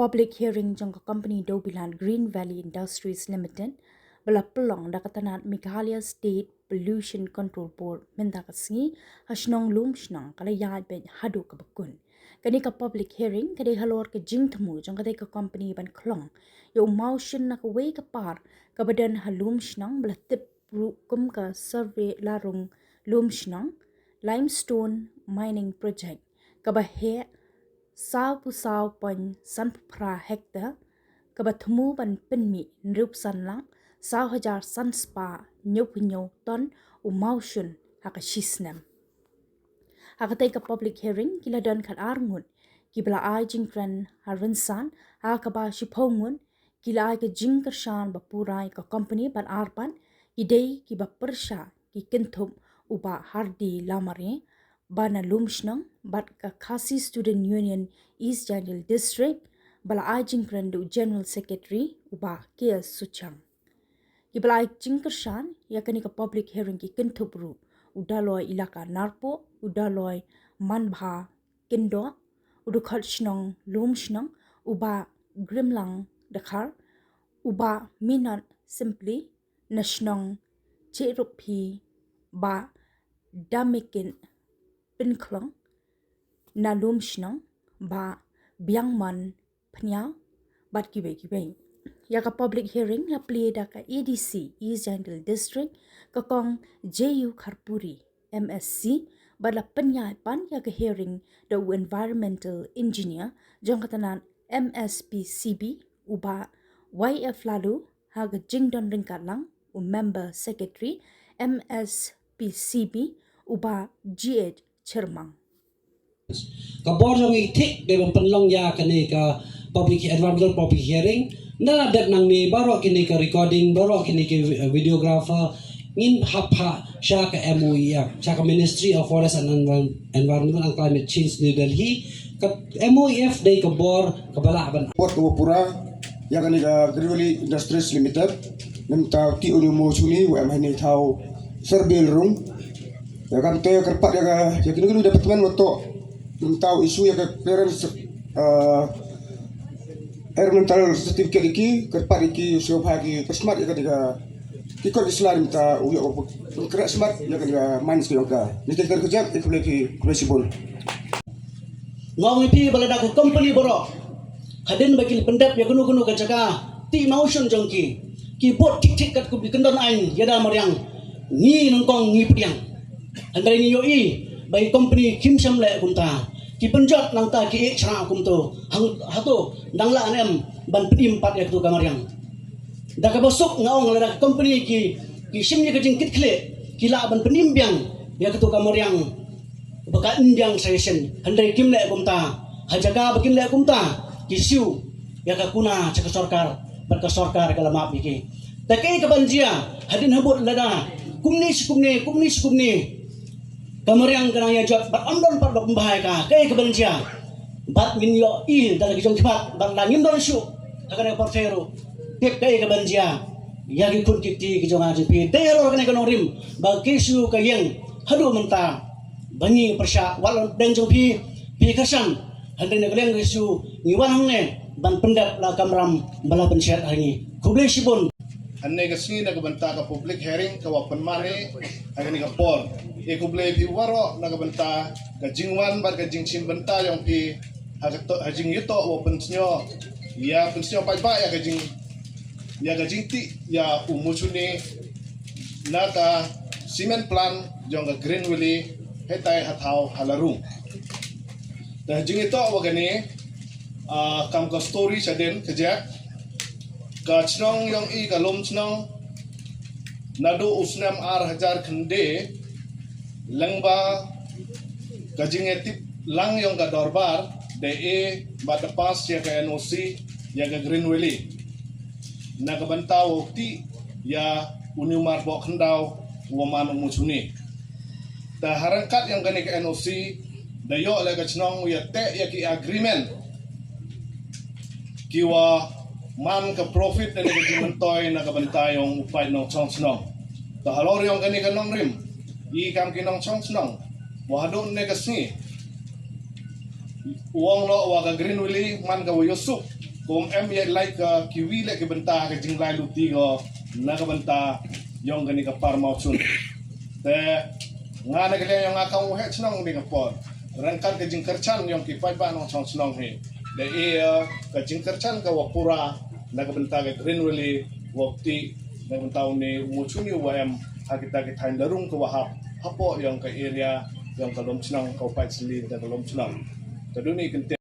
public hearing jong company do bilan Green Valley Industries Limited bala pelong da katanat Meghalaya State Pollution Control Board menda kasngi hasnong lum shnong kala yad ben hadu ka bakun kani ka public hearing kade halor ka jingtmu jong kade ka company ban klong yo motion na ka way ka par ka badan halum shnong bala tip ru kum ka survey larung lum shnong limestone mining project ka ba he saw pan san pra hektar kabatmu ban penmi nrup san lang 1,000 san spa nyop ton umaushun haka shisnem haka take a public hearing kila dan kal arngun kibla ai jingkran harvinsan haka ba shipongun kila ai ka jingkershan bapurai ka company ban arpan idei ki ba persha ki kentum uba hardi lamare bana lumshnang bat ka Khasi Student Union East Jangle District bala ajing krandu General Secretary uba Kia Suchang. Ibala ajing kershan yakani ka public hearing ki kentubru udaloy ilaka narpo udaloy manbha kindo udukhalshnong lumshnang uba grimlang dakhar uba minat simply nashnong cherupi ba damikin pinklong na lumshnang ba biangman pnya bat kibe ya ka public hearing la play da ka ADC East Jangle District ka kong JU Kharpuri MSc bala pnya pan ya ka hearing the environmental engineer jong katanan MSPCB uba YF lalu ha ga jingdon ringkat lang member secretary MSPCB uba GH Chermang. Kapor jong itik de penlong ya kini ka public environmental public hearing na dak nang ni baro kini ka recording baro kini ka videographer ngin hapa sya ka MOEF sya ka Ministry of Forest and Environment and Climate Change New Delhi ka MOEF day ka bor kabala ban Port Kawapura ya kani ka Green Valley Industries Limited namta ti ulu mo suni wa mahini tau survey room ya kan te kerpat ya kini dapat teman untuk tahu isu ya ke clearance environmental certificate iki kerpat iki supaya ki smart ya ketika ikut Islam ta uya kira smart ya ketika main sekali ka ni te kerja itu lagi possible ngong ipi balada ko company boro hadin bakil pendap ya gunu ka jaga ti motion jongki ki bot tik kat ku bikendon ain yada maryang ni nongkong ni pediang andai ni yoi by company kim sam le kumta ki penjot nang ta ki chra kumto hang hato dangla anem ban pedim pat ya tu kamaryang da ka bosuk ngaong la company ki sim ni ka jing kit khle ki la ban pedim biang ya tu kamaryang baka indyang session andai kim le kumta hajaga bakin le kumta ki siu ya ka kuna cak sarkar berka sarkar kala maap iki takai ka banjia hadin habut lada kumni Kamariang kanaya jot bat ondon pat bahaya ka kay kabalensya bat min yo il dalam kijong cepat bat langin don syu kakane portero tip kay kabalensya yagi kun kiti kijong ajipi dero kane kanorim bagi syu kayeng hadu menta bangi persya wal den jongpi pi kasan handene kaleng syu ngiwan hangne ban pendap la kamram bala pensyat hari kuble sibun Anne kasi nagabanta ka public hearing kawapan mare agani ka por ikuble pi waro nagabanta ka jingwan bar ka jingsim banta yang pi hajing yuto wa pensnyo ya pensnyo pa ya ka jingti ya umuchuni naka cement plan jong ka Green Valley hetai hatau halarung da jing ito wa gani kam ka story sa den kajak ka chnong yang i ka lom chnong nado usnam ar 1000 khande langba ka jingetip lang yang ka dorbar de bata pas ya ka NOC ya ka Green Valley na ka bantaw ti ya unimar bo khandao woman umuchuni ta harangkat yang kani ka NOC dayo la ka chnong ya te ya ki agreement kiwa man ka profit na nagjimentoy na kabantayong upay ng chongsnong. Tahalor yung kani kanong rim. Ikam kinong chongsnong. Wahadon ne kasni. Uwang lo wa ka Green Valley man ka wayusuk. Kung ya like kiwi le ke benta ke jinglai luti go na ke benta yong gani ka par mau sun. Te ngana ke yang akang he chnong ding por. Rangkan ke jing kerchan yong ki pai ba nong chong chnong he. De ke jing kerchan ka wapura na ke benta ke green really wakti na benta ni muchuni wam hakita ke tain darung ke wahap hapo yong ke area yang kalom chnong ka pai sli da kalom chnong. Taduni kente